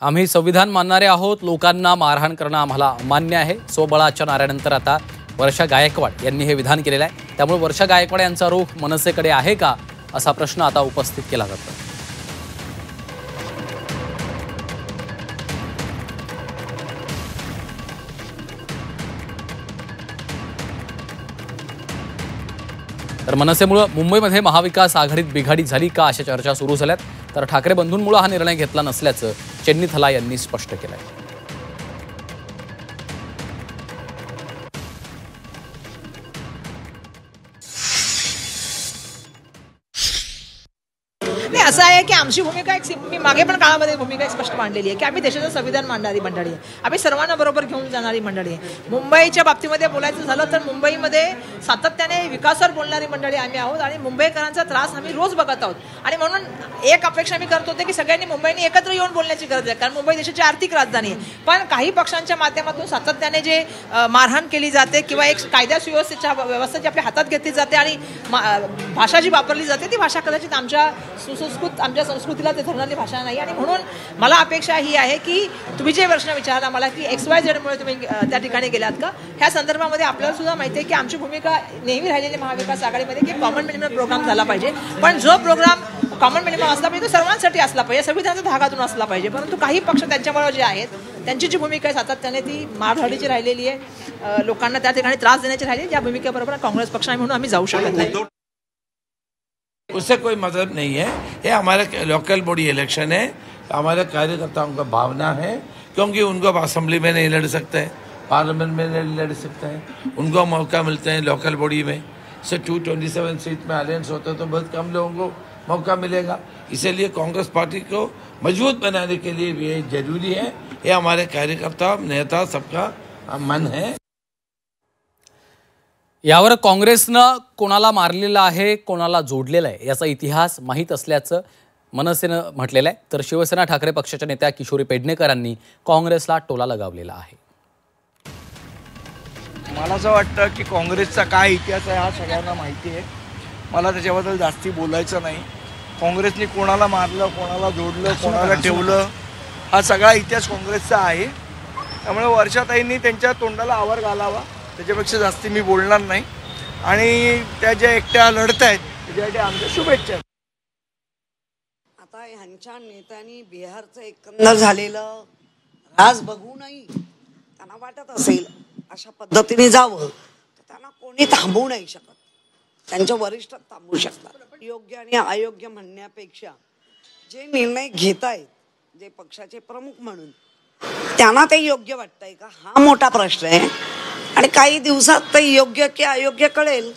आम्ही संविधान मानणारे आहोत, लोकांना मारहाण करणं आम्हाला अमान्य आहे। स्वबळाच्या नाऱ्यानंतर आता वर्षा गायकवाड यांनी हे विधान केलेलं आहे। त्यामुळे वर्षा गायकवाड यांचा रुख मनसेकडे आहे का असा प्रश्न आता उपस्थित केला जातो। तर मनसेमुळे मुंबईमध्ये महाविकास आघाडीत बिघाडी झाली का अशा चर्चा सुरू झाल्यात। तर ठाकरे बंधूंमुळे हा निर्णय घेतला नसल्याचं चेन्नीथला यांनी स्पष्ट केलंय। असं आहे की आमची भूमिका मी मागे पण काळामध्ये भूमिका स्पष्ट मांडलेली आहे की आम्ही देशाचं संविधान मांडणारी मंडळी आहे। आम्ही सर्वांना बरोबर घेऊन जाणारी मंडळी आहे। मुंबईच्या बाबतीमध्ये बोलायचं झालं तर मुंबईमध्ये सातत्याने विकासावर बोलणारी मंडळी आम्ही आहोत आणि मुंबईकरांचा त्रास आम्ही रोज बघत आहोत। आणि म्हणून एक अपेक्षा मी करत होते की सगळ्यांनी मुंबईने एकत्र येऊन बोलण्याची गरज आहे, कारण मुंबई देशाची आर्थिक राजधानी आहे। पण काही पक्षांच्या माध्यमातून सातत्याने जे मारहाण केली जाते किंवा एक कायदा सुव्यवस्थेच्या व्यवस्था जी आपल्या हातात घेतली जाते आणि भाषा जी वापरली जाते ती भाषा कदाचित आमच्या संस्कृतीला ते धरणारी भाषा नाही। आणि म्हणून मला अपेक्षा ही आहे की तुम्ही जे प्रश्न विचारला मला की XYZ मुळे तुम्ही त्या ठिकाणी गेलात का, ह्या संदर्भामध्ये आपल्याला सुद्धा माहिती आहे की आमची भूमिका नेहमी राहिलेली महाविकास आघाडीमध्ये की कॉमन मिनिमम प्रोग्राम झाला पाहिजे। पण जो प्रोग्राम कॉमन मिनिमम असला पाहिजे तो सर्वांसाठी असला पाहिजे, संविधानाच्या धागातून असला पाहिजे। परंतु काही पक्ष त्यांच्याबरोबर जे आहेत त्यांची जी भूमिका आहे सातत्याने ती मारहाणीची राहिलेली आहे, लोकांना त्या ठिकाणी त्रास देण्याची राहिली, या भूमिकेबरोबर काँग्रेस पक्ष आहे म्हणून आम्ही जाऊ शकत नाही। उससे कोई मतलब नहीं है। ये हमारे लोकल बॉडी इलेक्शन है, हमारे कार्यकर्ताओं का भावना है, क्योंकि उनको असेंबली में नहीं लड़ सकते हैं, पार्लियामेंट में नहीं लड़ सकते हैं, उनको मौका मिलते हैं लोकल बॉडी में से 227 सीट में अलायंस होता है तो बहुत कम लोगों को मौका मिलेगा। इसीलिए कांग्रेस पार्टी को मजबूत बनाने के लिए ये जरूरी है। ये हमारे कार्यकर्ता नेता सबका मन है। यावर काँग्रेसनं कोणाला मारलेलं आहे, कोणाला जोडलेलं आहे याचा इतिहास माहीत असल्याचं मनसेनं म्हटलेलं आहे। तर शिवसेना ठाकरे पक्षाच्या नेत्या किशोरी पेडणेकरांनी काँग्रेसला टोला लगावलेला आहे। मला असं वाटतं की काँग्रेसचा काय इतिहास आहे हा सगळ्यांना माहिती आहे, मला त्याच्याबद्दल जास्ती बोलायचं नाही। काँग्रेसने कोणाला मारलं, कोणाला जोडलं, कोणाला ठेवलं हा सगळा इतिहास काँग्रेसचा आहे। त्यामुळे वर्षाताईंनी त्यांच्या तोंडाला आवर घालावा, त्याच्यापेक्षा जास्ती मी बोलणार नाही। आणि त्या ज्या एकट्या लढत आहेत त्याच्यासाठी आमच्या शुभेच्छा। आता ह्यांच्या नेत्यांनी बिहारचं एकंदर झालेलं राज बघूनही त्यांना वाटत असेल अशा पद्धतीने जावं तर त्यांना कोणी थांबवू नाही शकत, त्यांच्या वरिष्ठ थांबवू शकतात। योग्य आणि अयोग्य म्हणण्यापेक्षा जे निर्णय घेत आहेत जे पक्षाचे प्रमुख म्हणून त्यांना ते योग्य वाटतंय का हा मोठा प्रश्न आहे। आणि काही दिवसात ते योग्य की अयोग्य कळेल।